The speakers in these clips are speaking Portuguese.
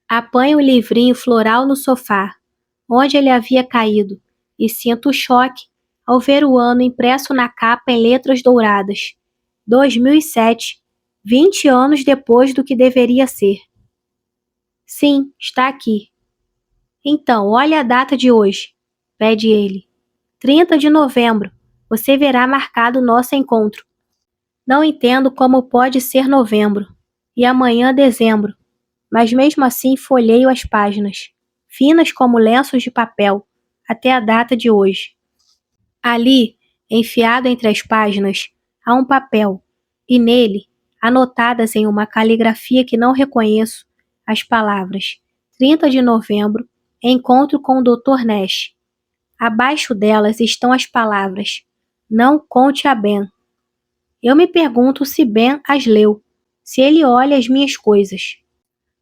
Apanho o livrinho floral no sofá, onde ele havia caído, e sinto o choque ao ver o ano impresso na capa em letras douradas. 2007, 20 anos depois do que deveria ser. Sim, está aqui. Então, olha a data de hoje, pede ele. 30 de novembro. Você verá marcado nosso encontro. Não entendo como pode ser novembro, e amanhã dezembro, mas mesmo assim folheio as páginas, finas como lenços de papel, até a data de hoje. Ali, enfiado entre as páginas, há um papel, e nele, anotadas em uma caligrafia que não reconheço, as palavras 30 de novembro, encontro com o Dr. Nash. Abaixo delas estão as palavras não conte a Ben. Eu me pergunto se Ben as leu, se ele olha as minhas coisas.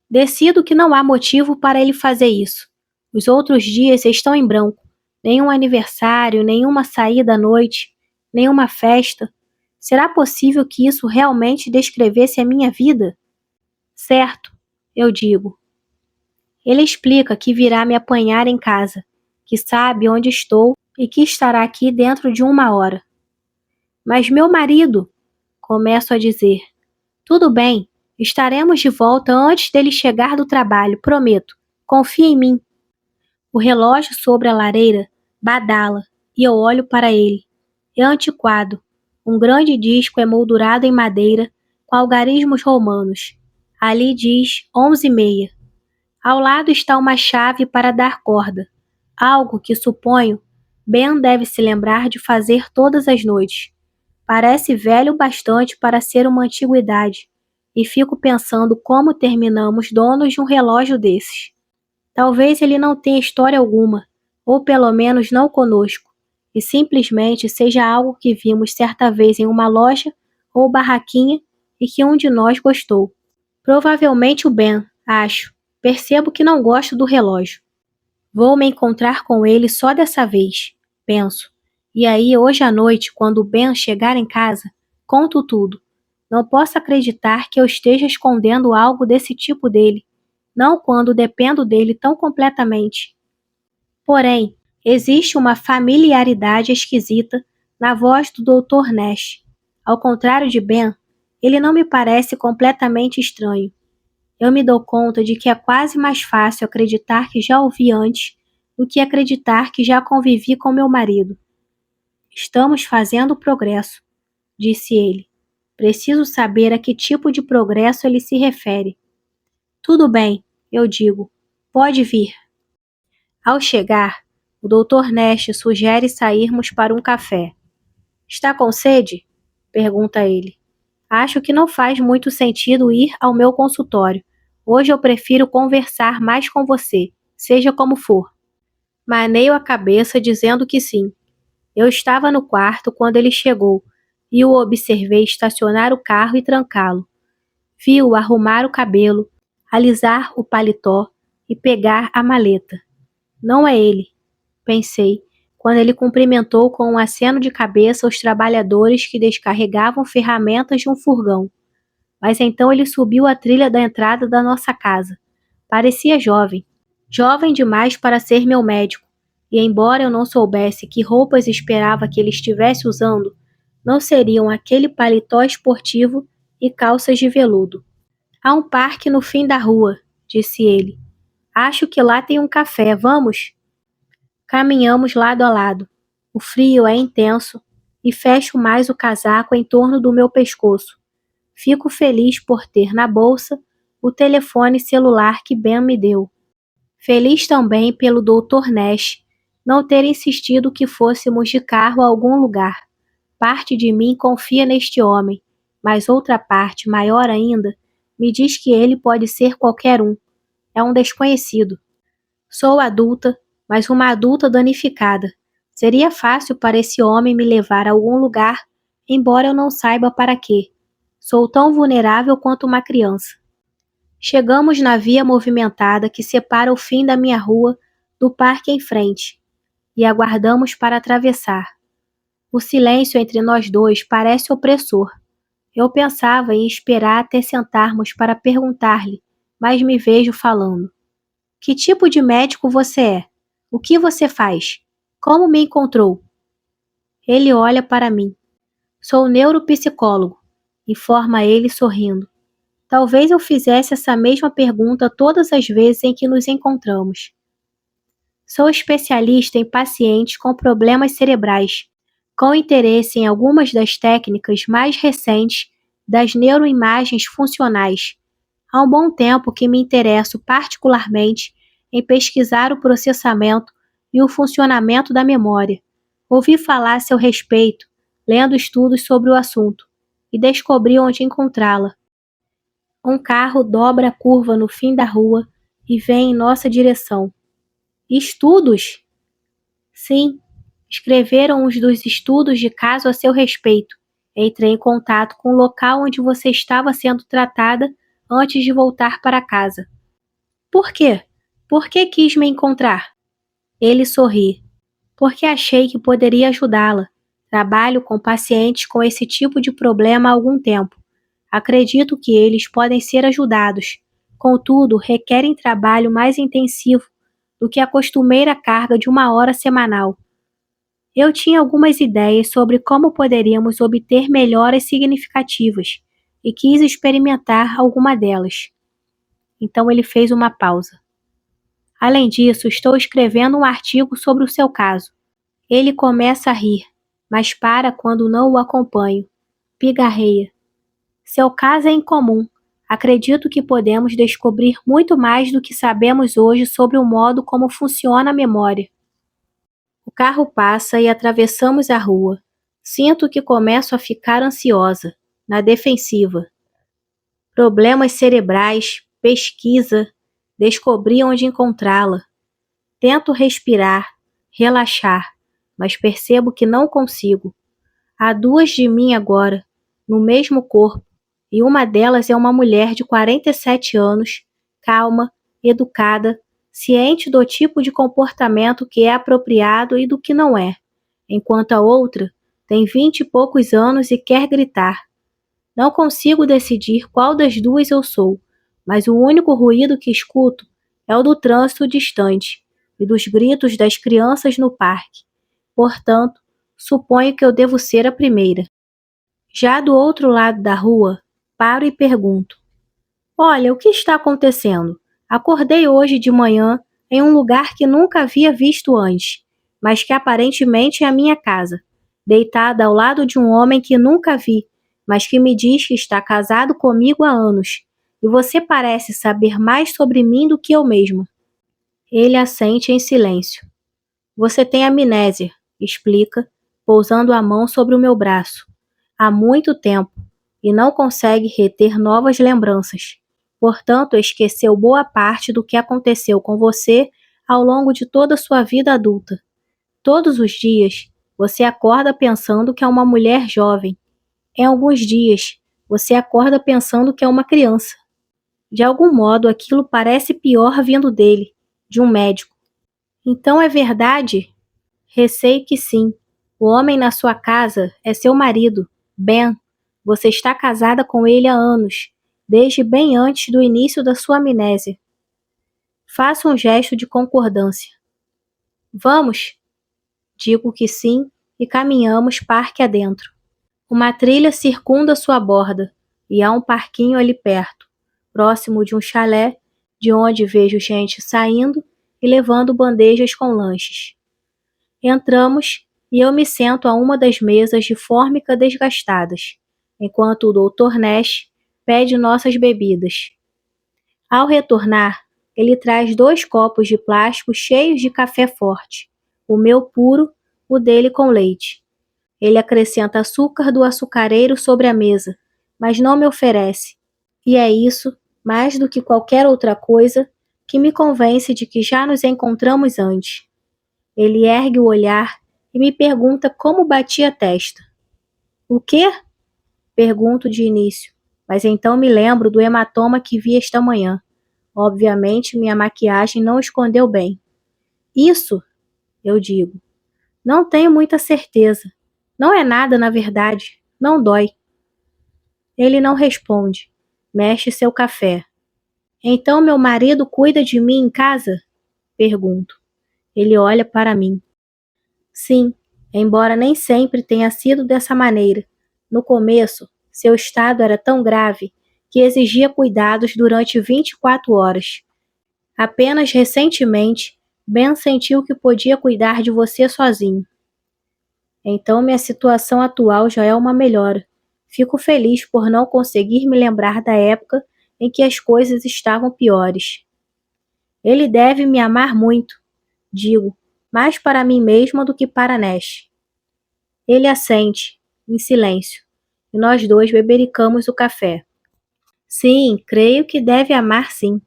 Decido que não há motivo para ele fazer isso. Os outros dias estão em branco. Nenhum aniversário, nenhuma saída à noite, nenhuma festa. Será possível que isso realmente descrevesse a minha vida? Certo, eu digo. Ele explica que virá me apanhar em casa, que sabe onde estou e que estará aqui dentro de 1 hora. Mas meu marido, começo a dizer. Tudo bem, estaremos de volta antes dele chegar do trabalho, prometo. Confie em mim. O relógio sobre a lareira badala e eu olho para ele. É antiquado, um grande disco emoldurado em madeira com algarismos romanos. Ali diz 11h30. Ao lado está uma chave para dar corda, algo que suponho Ben deve se lembrar de fazer todas as noites. Parece velho bastante para ser uma antiguidade, e fico pensando como terminamos donos de um relógio desses. Talvez ele não tenha história alguma, ou pelo menos não conosco, e simplesmente seja algo que vimos certa vez em uma loja ou barraquinha e que um de nós gostou. Provavelmente o Ben, acho. Percebo que não gosto do relógio. Vou me encontrar com ele só dessa vez, penso. E aí, hoje à noite, quando o Ben chegar em casa, conto tudo. Não posso acreditar que eu esteja escondendo algo desse tipo dele, não quando dependo dele tão completamente. Porém, existe uma familiaridade esquisita na voz do Dr. Nash. Ao contrário de Ben, ele não me parece completamente estranho. Eu me dou conta de que é quase mais fácil acreditar que já o vi antes do que acreditar que já convivi com meu marido. Estamos fazendo progresso, disse ele. Preciso saber a que tipo de progresso ele se refere. Tudo bem, eu digo. Pode vir. Ao chegar, o Dr. Nash sugere sairmos para um café. Está com sede? Pergunta ele. Acho que não faz muito sentido ir ao meu consultório. Hoje eu prefiro conversar mais com você, seja como for. Maneio a cabeça dizendo que sim. Eu estava no quarto quando ele chegou e o observei estacionar o carro e trancá-lo. Vi-o arrumar o cabelo, alisar o paletó e pegar a maleta. Não é ele, pensei, quando ele cumprimentou com um aceno de cabeça os trabalhadores que descarregavam ferramentas de um furgão. Mas então ele subiu a trilha da entrada da nossa casa. Parecia jovem. Jovem demais para ser meu médico. E embora eu não soubesse que roupas esperava que ele estivesse usando, não seriam aquele paletó esportivo e calças de veludo. Há um parque no fim da rua, disse ele. Acho que lá tem um café, vamos? Caminhamos lado a lado. O frio é intenso e fecho mais o casaco em torno do meu pescoço. Fico feliz por ter na bolsa o telefone celular que Ben me deu. Feliz também pelo Dr. Nash não ter insistido que fôssemos de carro a algum lugar. Parte de mim confia neste homem, mas outra parte, maior ainda, me diz que ele pode ser qualquer um. É um desconhecido. Sou adulta, mas uma adulta danificada. Seria fácil para esse homem me levar a algum lugar, embora eu não saiba para quê. Sou tão vulnerável quanto uma criança. Chegamos na via movimentada que separa o fim da minha rua do parque em frente, e aguardamos para atravessar. O silêncio entre nós dois parece opressor. Eu pensava em esperar até sentarmos para perguntar-lhe, mas me vejo falando. Que tipo de médico você é? O que você faz? Como me encontrou? Ele olha para mim. Sou neuropsicólogo, informa ele sorrindo. Talvez eu fizesse essa mesma pergunta todas as vezes em que nos encontramos. Sou especialista em pacientes com problemas cerebrais, com interesse em algumas das técnicas mais recentes das neuroimagens funcionais. Há um bom tempo que me interesso particularmente em pesquisar o processamento e o funcionamento da memória. Ouvi falar a seu respeito, lendo estudos sobre o assunto, e descobri onde encontrá-la. Um carro dobra a curva no fim da rua e vem em nossa direção. Estudos? Sim, escreveram os dos estudos de caso a seu respeito. Entrei em contato com o local onde você estava sendo tratada antes de voltar para casa. Por quê? Por que quis me encontrar? Ele sorri. Porque achei que poderia ajudá-la. Trabalho com pacientes com esse tipo de problema há algum tempo. Acredito que eles podem ser ajudados. Contudo, requerem trabalho mais intensivo do que a costumeira carga de 1 hora semanal. Eu tinha algumas ideias sobre como poderíamos obter melhoras significativas e quis experimentar alguma delas. Então ele fez uma pausa. Além disso, estou escrevendo um artigo sobre o seu caso. Ele começa a rir, mas para quando não o acompanho. Pigarreia. Seu caso é incomum. Acredito que podemos descobrir muito mais do que sabemos hoje sobre o modo como funciona a memória. O carro passa e atravessamos a rua. Sinto que começo a ficar ansiosa, na defensiva. Problemas cerebrais, pesquisa, descobri onde encontrá-la. Tento respirar, relaxar, mas percebo que não consigo. Há 2 de mim agora, no mesmo corpo, e uma delas é uma mulher de 47 anos, calma, educada, ciente do tipo de comportamento que é apropriado e do que não é, enquanto a outra tem 20 e poucos anos e quer gritar. Não consigo decidir qual das duas eu sou, mas o único ruído que escuto é o do trânsito distante e dos gritos das crianças no parque. Portanto, suponho que eu devo ser a primeira. Já do outro lado da rua, paro e pergunto. Olha, o que está acontecendo? Acordei hoje de manhã em um lugar que nunca havia visto antes, mas que aparentemente é a minha casa, deitada ao lado de um homem que nunca vi, mas que me diz que está casado comigo há anos, e você parece saber mais sobre mim do que eu mesma. Ele assente em silêncio. Você tem amnésia, explica, pousando a mão sobre o meu braço. Há muito tempo, e não consegue reter novas lembranças. Portanto, esqueceu boa parte do que aconteceu com você ao longo de toda a sua vida adulta. Todos os dias, você acorda pensando que é uma mulher jovem. Em alguns dias, você acorda pensando que é uma criança. De algum modo, aquilo parece pior vindo dele, de um médico. Então é verdade? Receio que sim. O homem na sua casa é seu marido, Ben. Você está casada com ele há anos, desde bem antes do início da sua amnésia. Faço um gesto de concordância. Vamos? Digo que sim e caminhamos parque adentro. Uma trilha circunda sua borda e há um parquinho ali perto, próximo de um chalé, de onde vejo gente saindo e levando bandejas com lanches. Entramos e eu me sento a uma das mesas de fórmica desgastadas, enquanto o Dr. Nash pede nossas bebidas. Ao retornar, ele traz 2 copos de plástico cheios de café forte, o meu puro, o dele com leite. Ele acrescenta açúcar do açucareiro sobre a mesa, mas não me oferece. E é isso, mais do que qualquer outra coisa, que me convence de que já nos encontramos antes. Ele ergue o olhar e me pergunta como bati a testa. O quê? Pergunto de início, mas então me lembro do hematoma que vi esta manhã. Obviamente, minha maquiagem não escondeu bem. Isso, eu digo. Não tenho muita certeza. Não é nada, na verdade. Não dói. Ele não responde. Mexe seu café. Então meu marido cuida de mim em casa? Pergunto. Ele olha para mim. Sim, embora nem sempre tenha sido dessa maneira. No começo, seu estado era tão grave que exigia cuidados durante 24 horas. Apenas recentemente, Ben sentiu que podia cuidar de você sozinho. Então minha situação atual já é uma melhora. Fico feliz por não conseguir me lembrar da época em que as coisas estavam piores. Ele deve me amar muito, digo, mais para mim mesma do que para Nash. Ele assente, em silêncio, e nós dois bebericamos o café. Sim, creio que deve amar sim.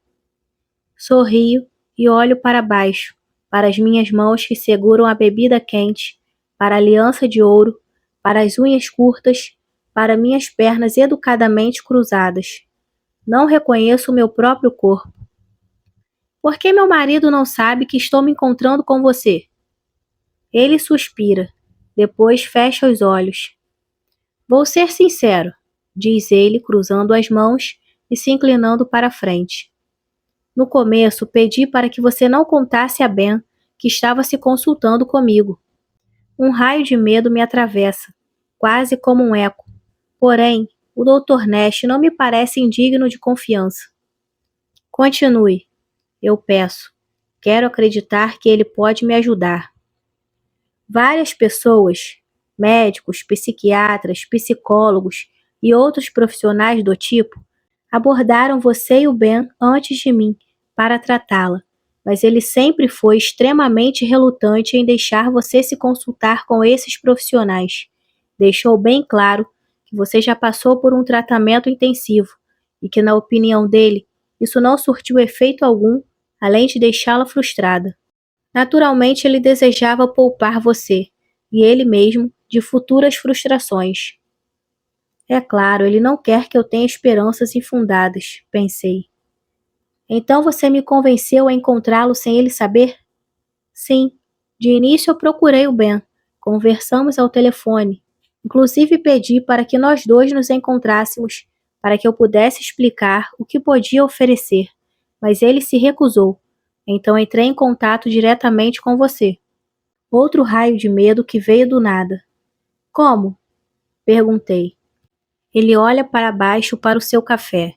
Sorrio e olho para baixo, para as minhas mãos que seguram a bebida quente, para a aliança de ouro, para as unhas curtas, para minhas pernas educadamente cruzadas. Não reconheço o meu próprio corpo. Por que meu marido não sabe que estou me encontrando com você? Ele suspira, depois fecha os olhos. Vou ser sincero, diz ele, cruzando as mãos e se inclinando para a frente. No começo, pedi para que você não contasse a Ben que estava se consultando comigo. Um raio de medo me atravessa, quase como um eco. Porém, o Dr. Nash não me parece indigno de confiança. Continue, eu peço. Quero acreditar que ele pode me ajudar. Várias pessoas, médicos, psiquiatras, psicólogos e outros profissionais do tipo, abordaram você e o Ben antes de mim para tratá-la, mas ele sempre foi extremamente relutante em deixar você se consultar com esses profissionais. Deixou bem claro que você já passou por um tratamento intensivo e que, na opinião dele, isso não surtiu efeito algum, além de deixá-la frustrada. Naturalmente, ele desejava poupar você, e ele mesmo, de futuras frustrações. É claro, ele não quer que eu tenha esperanças infundadas, pensei. Então você me convenceu a encontrá-lo sem ele saber? Sim. De início eu procurei o Ben. Conversamos ao telefone. Inclusive pedi para que nós dois nos encontrássemos, para que eu pudesse explicar o que podia oferecer. Mas ele se recusou. Então entrei em contato diretamente com você. Outro raio de medo que veio do nada. Como? Perguntei. Ele olha para baixo para o seu café.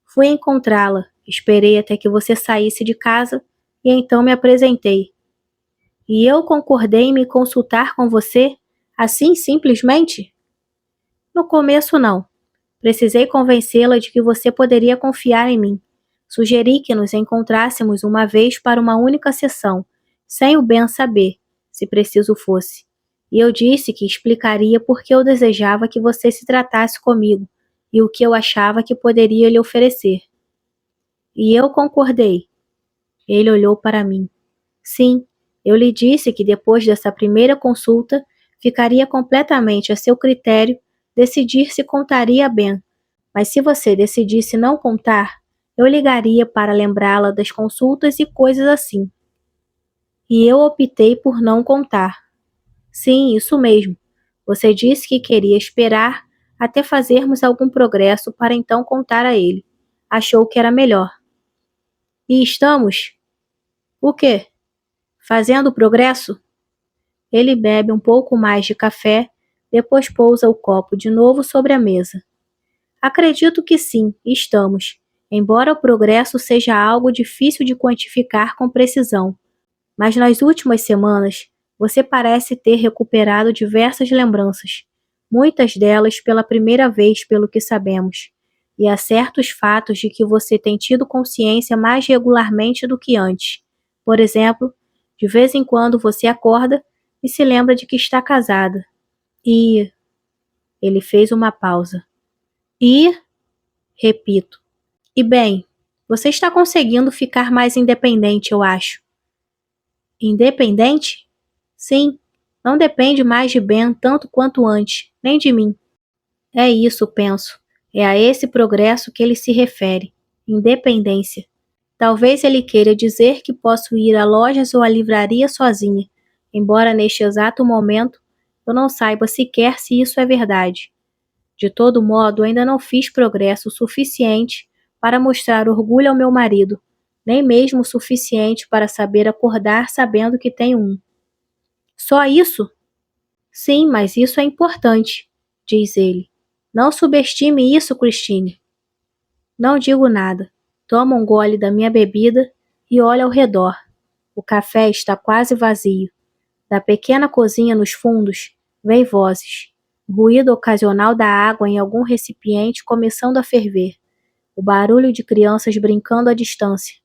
Fui encontrá-la, esperei até que você saísse de casa e então me apresentei. E eu concordei em me consultar com você, assim simplesmente? No começo não. Precisei convencê-la de que você poderia confiar em mim. Sugeri que nos encontrássemos uma vez para uma única sessão, sem o Ben saber, se preciso fosse. E eu disse que explicaria por que eu desejava que você se tratasse comigo e o que eu achava que poderia lhe oferecer. E eu concordei. Ele olhou para mim. Sim, eu lhe disse que depois dessa primeira consulta, ficaria completamente a seu critério decidir se contaria a Ben. Mas se você decidisse não contar, eu ligaria para lembrá-la das consultas e coisas assim. E eu optei por não contar. Sim, isso mesmo. Você disse que queria esperar até fazermos algum progresso para então contar a ele. Achou que era melhor. E estamos? O quê? Fazendo progresso? Ele bebe um pouco mais de café, depois pousa o copo de novo sobre a mesa. Acredito que sim, estamos, embora o progresso seja algo difícil de quantificar com precisão. Mas nas últimas semanas, você parece ter recuperado diversas lembranças, muitas delas pela primeira vez pelo que sabemos, e há certos fatos de que você tem tido consciência mais regularmente do que antes. Por exemplo, de vez em quando você acorda e se lembra de que está casada. E... Ele fez uma pausa. E... Repito. E bem, você está conseguindo ficar mais independente, eu acho. Independente? Sim, não depende mais de Ben tanto quanto antes, nem de mim. É isso, penso. É a esse progresso que ele se refere. Independência. Talvez ele queira dizer que posso ir a lojas ou à livraria sozinha, embora neste exato momento eu não saiba sequer se isso é verdade. De todo modo, ainda não fiz progresso suficiente para mostrar orgulho ao meu marido, nem mesmo o suficiente para saber acordar sabendo que tenho um. Só isso? Sim, mas isso é importante, diz ele. Não subestime isso, Christine. Não digo nada. Tomo um gole da minha bebida e olho ao redor. O café está quase vazio. Da pequena cozinha nos fundos, vem vozes. Ruído ocasional da água em algum recipiente começando a ferver. O barulho de crianças brincando à distância.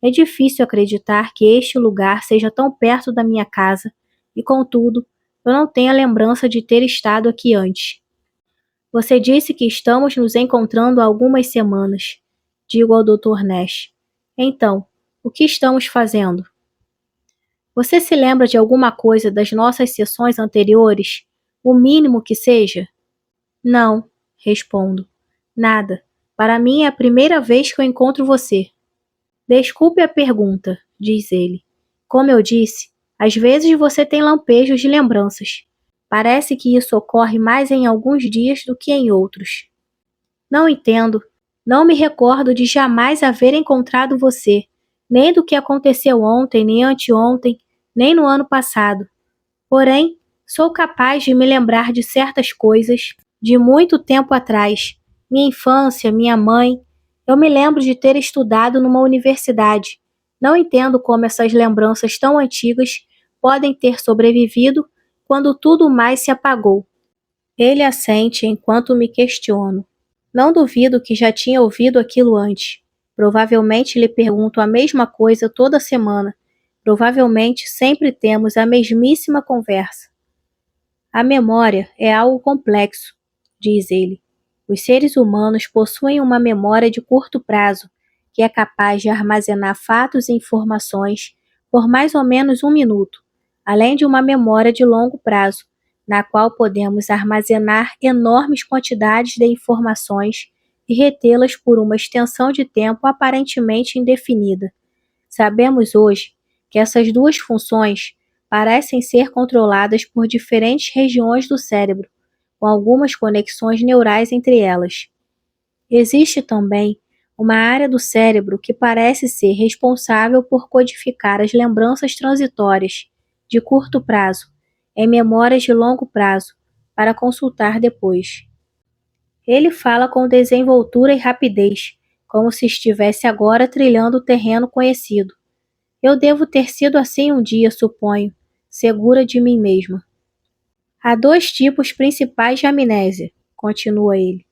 É difícil acreditar que este lugar seja tão perto da minha casa e, contudo, eu não tenho a lembrança de ter estado aqui antes. Você disse que estamos nos encontrando há algumas semanas. Digo ao Dr. Nash. Então, o que estamos fazendo? Você se lembra de alguma coisa das nossas sessões anteriores? O mínimo que seja? Não, respondo. Nada. Para mim é a primeira vez que eu encontro você. Desculpe a pergunta, diz ele. Como eu disse, às vezes você tem lampejos de lembranças. Parece que isso ocorre mais em alguns dias do que em outros. Não entendo. Não me recordo de jamais haver encontrado você, nem do que aconteceu ontem, nem anteontem, nem no ano passado. Porém, sou capaz de me lembrar de certas coisas de muito tempo atrás. Minha infância, minha mãe. Eu me lembro de ter estudado numa universidade. Não entendo como essas lembranças tão antigas podem ter sobrevivido quando tudo mais se apagou. Ele assente enquanto me questiono. Não duvido que já tinha ouvido aquilo antes. Provavelmente lhe pergunto a mesma coisa toda semana. Provavelmente sempre temos a mesmíssima conversa. A memória é algo complexo, diz ele. Os seres humanos possuem uma memória de curto prazo, que é capaz de armazenar fatos e informações por mais ou menos 1 minuto, além de uma memória de longo prazo, na qual podemos armazenar enormes quantidades de informações e retê-las por uma extensão de tempo aparentemente indefinida. Sabemos hoje que essas duas funções parecem ser controladas por diferentes regiões do cérebro, com algumas conexões neurais entre elas. Existe também uma área do cérebro que parece ser responsável por codificar as lembranças transitórias, de curto prazo, em memórias de longo prazo, para consultar depois. Ele fala com desenvoltura e rapidez, como se estivesse agora trilhando o terreno conhecido. Eu devo ter sido assim um dia, suponho, segura de mim mesma. Há 2 tipos principais de amnésia, continua ele.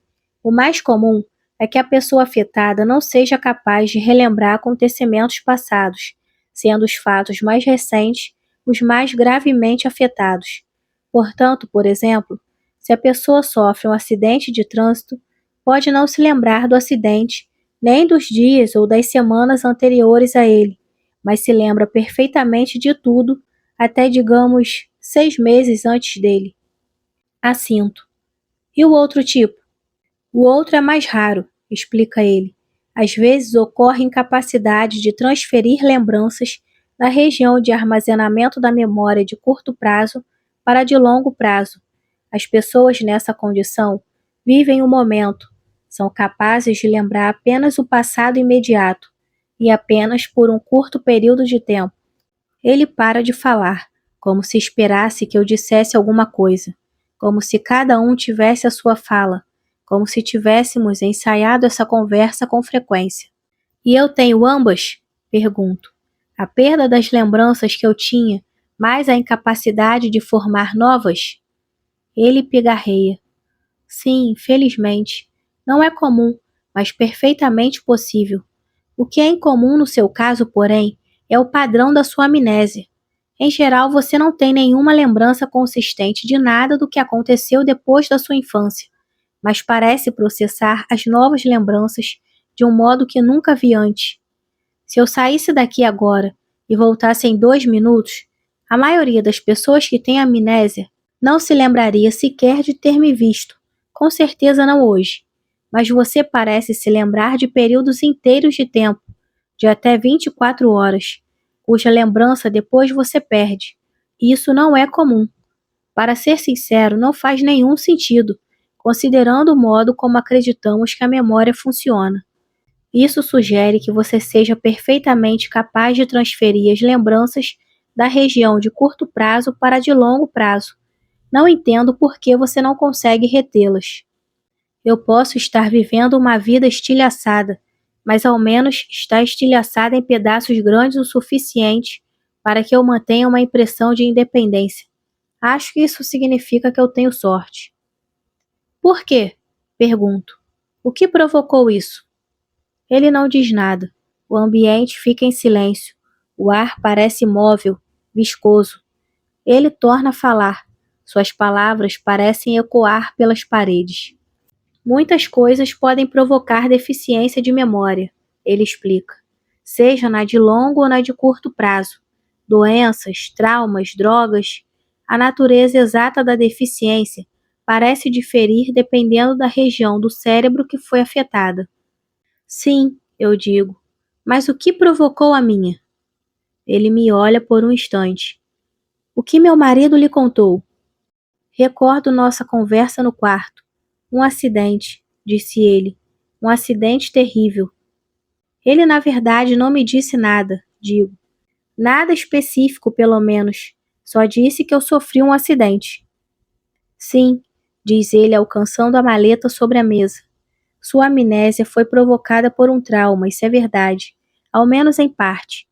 O mais comum é que a pessoa afetada não seja capaz de relembrar acontecimentos passados, sendo os fatos mais recentes os mais gravemente afetados. Portanto, por exemplo, se a pessoa sofre um acidente de trânsito, pode não se lembrar do acidente, nem dos dias ou das semanas anteriores a ele, mas se lembra perfeitamente de tudo, até, digamos, 6 meses antes dele. Assinto. E o outro tipo? O outro é mais raro, explica ele. Às vezes ocorre incapacidade de transferir lembranças da região de armazenamento da memória de curto prazo para a de longo prazo. As pessoas nessa condição vivem o momento, são capazes de lembrar apenas o passado imediato, e apenas por um curto período de tempo. Ele para de falar, como se esperasse que eu dissesse alguma coisa, como se cada um tivesse a sua fala, como se tivéssemos ensaiado essa conversa com frequência. E eu tenho ambas? Pergunto. A perda das lembranças que eu tinha, mais a incapacidade de formar novas? Ele pigarreia. Sim, infelizmente. Não é comum, mas perfeitamente possível. O que é incomum no seu caso, porém, é o padrão da sua amnésia. Em geral, você não tem nenhuma lembrança consistente de nada do que aconteceu depois da sua infância, mas parece processar as novas lembranças de um modo que nunca vi antes. Se eu saísse daqui agora e voltasse em 2 minutos, a maioria das pessoas que tem amnésia não se lembraria sequer de ter me visto, com certeza não hoje. Mas você parece se lembrar de períodos inteiros de tempo, de até 24 horas, cuja lembrança depois você perde. Isso não é comum. Para ser sincero, não faz nenhum sentido, considerando o modo como acreditamos que a memória funciona. Isso sugere que você seja perfeitamente capaz de transferir as lembranças da região de curto prazo para a de longo prazo. Não entendo por que você não consegue retê-las. Eu posso estar vivendo uma vida estilhaçada, mas ao menos está estilhaçada em pedaços grandes o suficiente para que eu mantenha uma impressão de independência. Acho que isso significa que eu tenho sorte. Por quê? Pergunto. O que provocou isso? Ele não diz nada. O ambiente fica em silêncio. O ar parece móvel, viscoso. Ele torna a falar. Suas palavras parecem ecoar pelas paredes. Muitas coisas podem provocar deficiência de memória, ele explica, seja na de longo ou na de curto prazo. Doenças, traumas, drogas. A natureza exata da deficiência parece diferir dependendo da região do cérebro que foi afetada. Sim, eu digo, mas o que provocou a minha? Ele me olha por um instante. O que meu marido lhe contou? Recordo nossa conversa no quarto. Um acidente, disse ele. Um acidente terrível. Ele, na verdade, não me disse nada, digo. Nada específico, pelo menos. Só disse que eu sofri um acidente. Sim, diz ele, alcançando a maleta sobre a mesa. Sua amnésia foi provocada por um trauma, isso é verdade. Ao menos em parte.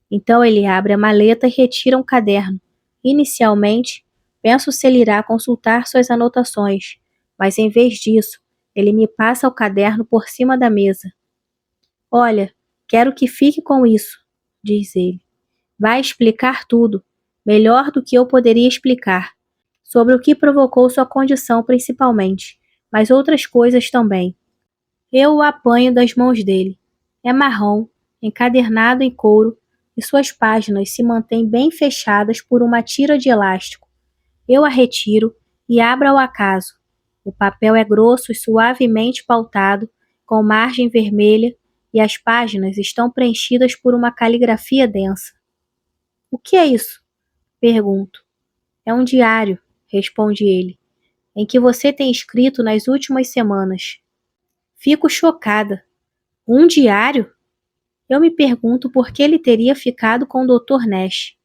Então ele abre a maleta e retira um caderno. Inicialmente, penso se ele irá consultar suas anotações, mas em vez disso, ele me passa o caderno por cima da mesa. Olha, quero que fique com isso, diz ele. Vai explicar tudo, melhor do que eu poderia explicar, sobre o que provocou sua condição principalmente, mas outras coisas também. Eu o apanho das mãos dele. É marrom, encadernado em couro, e suas páginas se mantêm bem fechadas por uma tira de elástico. Eu a retiro e abro ao acaso. O papel é grosso e suavemente pautado, com margem vermelha, e as páginas estão preenchidas por uma caligrafia densa. O que é isso? Pergunto. É um diário, responde ele, em que você tem escrito nas últimas semanas. Fico chocada. Um diário? Eu me pergunto por que ele teria ficado com o Dr. Nash.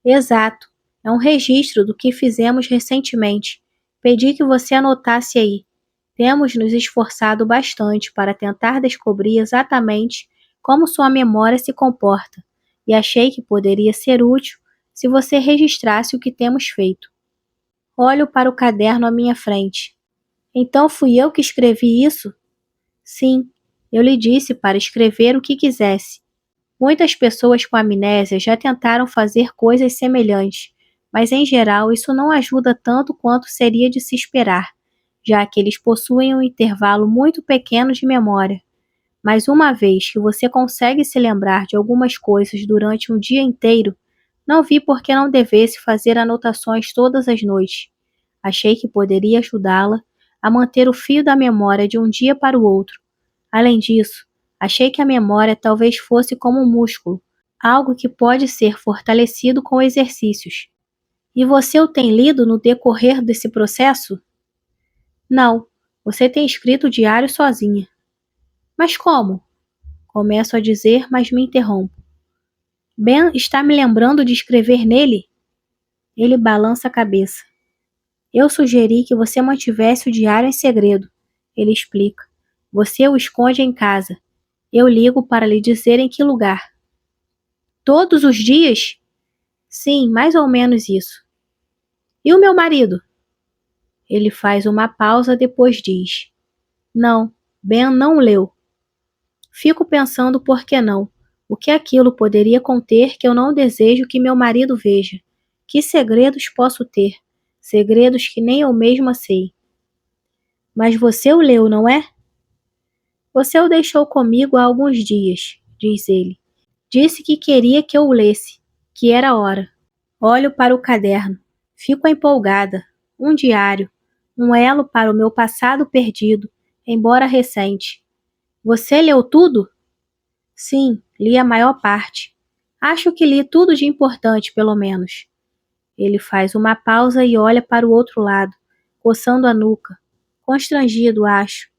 Exato. É um registro do que fizemos recentemente. Pedi que você anotasse aí. Temos nos esforçado bastante para tentar descobrir exatamente como sua memória se comporta, e achei que poderia ser útil se você registrasse o que temos feito. Olho para o caderno à minha frente. Então fui eu que escrevi isso? Sim, eu lhe disse para escrever o que quisesse. Muitas pessoas com amnésia já tentaram fazer coisas semelhantes, mas em geral isso não ajuda tanto quanto seria de se esperar, já que eles possuem um intervalo muito pequeno de memória. Mas uma vez que você consegue se lembrar de algumas coisas durante um dia inteiro, não vi por que não devesse fazer anotações todas as noites. Achei que poderia ajudá-la a manter o fio da memória de um dia para o outro. Além disso, achei que a memória talvez fosse como um músculo, algo que pode ser fortalecido com exercícios. E você o tem lido no decorrer desse processo? Não, você tem escrito o diário sozinha. Mas como? Começo a dizer, mas me interrompo. Ben está me lembrando de escrever nele? Ele balança a cabeça. Eu sugeri que você mantivesse o diário em segredo, ele explica. Você o esconde em casa. Eu ligo para lhe dizer em que lugar. Todos os dias? Sim, mais ou menos isso. E o meu marido? Ele faz uma pausa, depois diz. Não, Ben não leu. Fico pensando por que não. O que aquilo poderia conter que eu não desejo que meu marido veja? Que segredos posso ter? Segredos que nem eu mesma sei. Mas você o leu, não é? Você o deixou comigo há alguns dias, diz ele. Disse que queria que eu o lesse, que era hora. Olho para o caderno. Fico empolgada. Um diário. Um elo para o meu passado perdido, embora recente. Você leu tudo? Sim, li a maior parte. Acho que li tudo de importante, pelo menos. Ele faz uma pausa e olha para o outro lado, coçando a nuca. Constrangido, acho.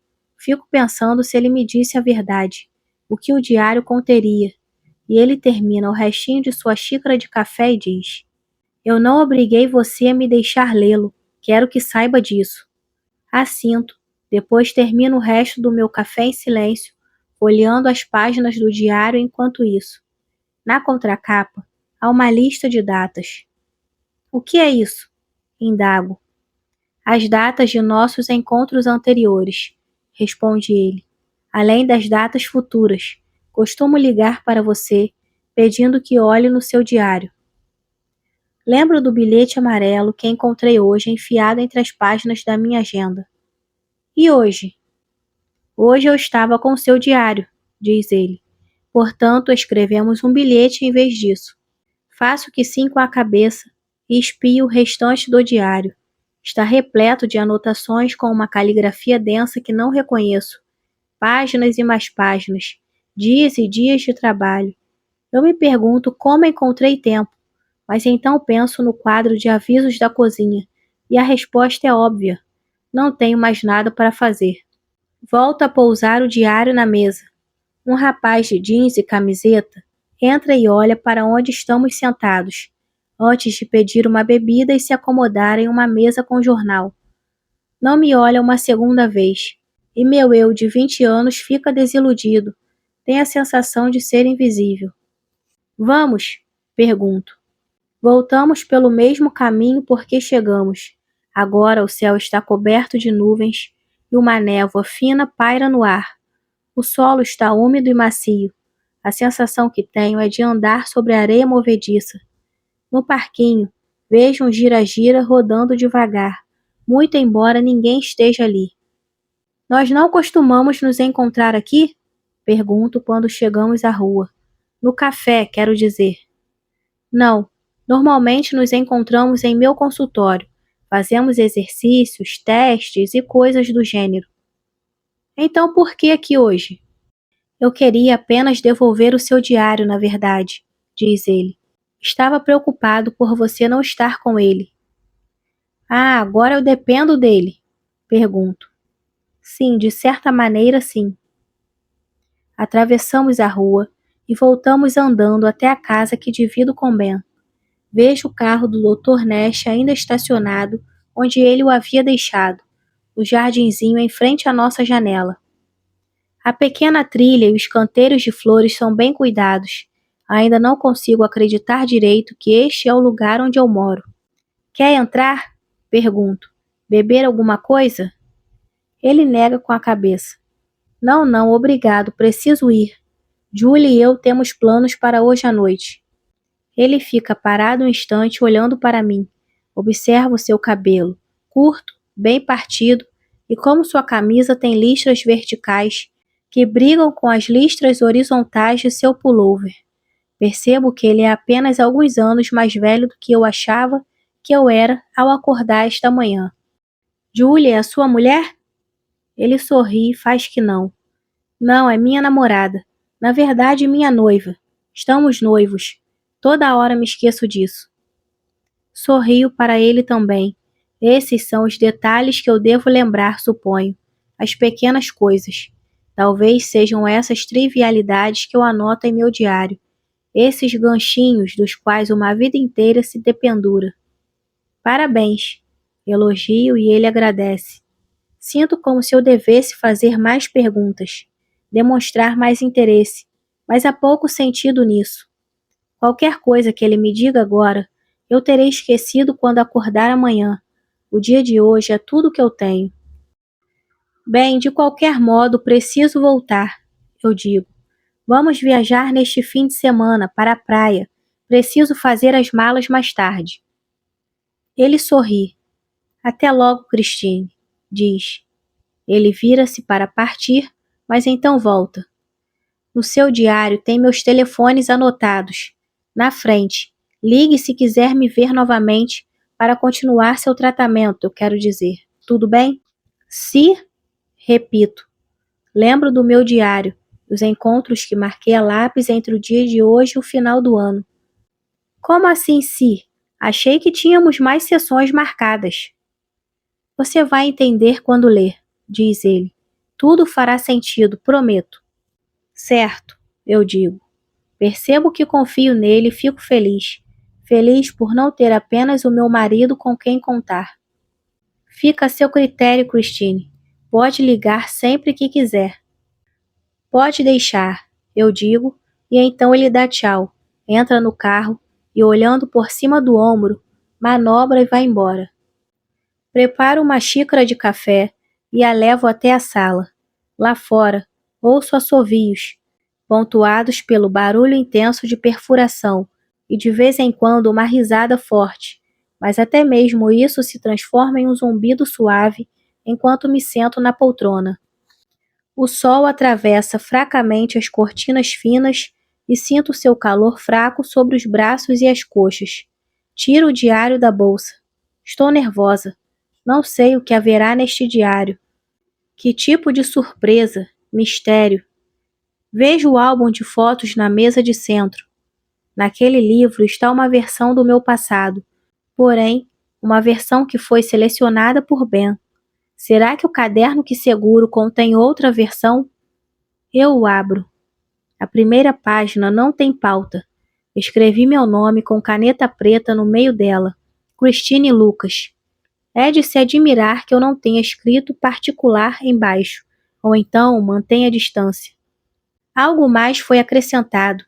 Fico pensando se ele me disse a verdade, o que o diário conteria. E ele termina o restinho de sua xícara de café e diz: Eu não obriguei você a me deixar lê-lo. Quero que saiba disso. Assinto. Depois termino o resto do meu café em silêncio, olhando as páginas do diário enquanto isso. Na contracapa, há uma lista de datas. O que é isso? Indago. As datas de nossos encontros anteriores, responde ele. Além das datas futuras, costumo ligar para você, pedindo que olhe no seu diário. Lembro do bilhete amarelo que encontrei hoje enfiado entre as páginas da minha agenda. E hoje? Hoje eu estava com seu diário, diz ele. Portanto, escrevemos um bilhete em vez disso. Faço que sim com a cabeça e espio o restante do diário. Está repleto de anotações com uma caligrafia densa que não reconheço. Páginas e mais páginas. Dias e dias de trabalho. Eu me pergunto como encontrei tempo, mas então penso no quadro de avisos da cozinha, e a resposta é óbvia. Não tenho mais nada para fazer. Volto a pousar o diário na mesa. Um rapaz de jeans e camiseta entra e olha para onde estamos sentados, antes de pedir uma bebida e se acomodar em uma mesa com jornal. Não me olha uma segunda vez, e meu eu de 20 anos fica desiludido. Tem a sensação de ser invisível. Vamos? Pergunto. Voltamos pelo mesmo caminho porque chegamos. Agora o céu está coberto de nuvens e uma névoa fina paira no ar. O solo está úmido e macio. A sensação que tenho é de andar sobre areia movediça. No parquinho, vejo um gira-gira rodando devagar, muito embora ninguém esteja ali. Nós não costumamos nos encontrar aqui? Pergunto quando chegamos à rua. No café, quero dizer. Não, normalmente nos encontramos em meu consultório. Fazemos exercícios, testes e coisas do gênero. Então por que aqui hoje? Eu queria apenas devolver o seu diário, na verdade, diz ele. Estava preocupado por você não estar com ele. Ah, agora eu dependo dele? Pergunto. Sim, de certa maneira, sim. Atravessamos a rua e voltamos andando até a casa que divido com Ben. Vejo o carro do Dr. Nash ainda estacionado onde ele o havia deixado, no jardinzinho em frente à nossa janela. A pequena trilha e os canteiros de flores são bem cuidados. Ainda não consigo acreditar direito que este é o lugar onde eu moro. Quer entrar? Pergunto. Beber alguma coisa? Ele nega com a cabeça. Não, não, obrigado, preciso ir. Julie e eu temos planos para hoje à noite. Ele fica parado um instante olhando para mim. Observo seu cabelo, curto, bem partido, e como sua camisa tem listras verticais que brigam com as listras horizontais de seu pullover. Percebo que ele é apenas alguns anos mais velho do que eu achava que eu era ao acordar esta manhã. Julie é a sua mulher? Ele sorri e faz que não. Não, é minha namorada. Na verdade, minha noiva. Estamos noivos. Toda hora me esqueço disso. Sorrio para ele também. Esses são os detalhes que eu devo lembrar, suponho. As pequenas coisas. Talvez sejam essas trivialidades que eu anoto em meu diário. Esses ganchinhos dos quais uma vida inteira se dependura. Parabéns. Elogio e ele agradece. Sinto como se eu devesse fazer mais perguntas, demonstrar mais interesse, mas há pouco sentido nisso. Qualquer coisa que ele me diga agora, eu terei esquecido quando acordar amanhã. O dia de hoje é tudo que eu tenho. Bem, de qualquer modo, preciso voltar, eu digo. Vamos viajar neste fim de semana para a praia. Preciso fazer as malas mais tarde. Ele sorri. Até logo, Christine, diz. Ele vira-se para partir, mas então volta. No seu diário tem meus telefones anotados. Na frente, ligue se quiser me ver novamente para continuar seu tratamento, eu quero dizer. Tudo bem? Se, repito, lembro do meu diário, os encontros que marquei a lápis entre o dia de hoje e o final do ano. Como assim se? Achei que tínhamos mais sessões marcadas. Você vai entender quando ler, diz ele. Tudo fará sentido, prometo. Certo, eu digo. Percebo que confio nele e fico feliz. Feliz por não ter apenas o meu marido com quem contar. Fica a seu critério, Christine. Pode ligar sempre que quiser. Pode deixar, eu digo, e então ele dá tchau, entra no carro e, olhando por cima do ombro, manobra e vai embora. Preparo uma xícara de café e a levo até a sala. Lá fora, ouço assovios, pontuados pelo barulho intenso de perfuração e de vez em quando uma risada forte, mas até mesmo isso se transforma em um zumbido suave enquanto me sento na poltrona. O sol atravessa fracamente as cortinas finas e sinto seu calor fraco sobre os braços e as coxas. Tiro o diário da bolsa. Estou nervosa. Não sei o que haverá neste diário. Que tipo de surpresa, mistério. Vejo o álbum de fotos na mesa de centro. Naquele livro está uma versão do meu passado, porém, uma versão que foi selecionada por Ben. Será que o caderno que seguro contém outra versão? Eu o abro. A primeira página não tem pauta. Escrevi meu nome com caneta preta no meio dela. Christine Lucas. É de se admirar que eu não tenha escrito particular embaixo, ou então mantenha a distância. Algo mais foi acrescentado,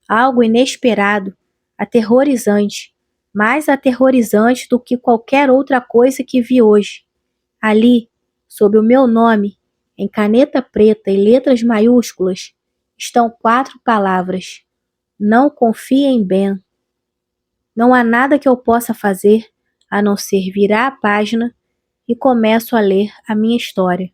algo inesperado, aterrorizante, mais aterrorizante do que qualquer outra coisa que vi hoje. Ali, sob o meu nome, em caneta preta e letras maiúsculas, estão 4 palavras. Não confie em Ben. Não há nada que eu possa fazer a não ser virar a página e começo a ler a minha história.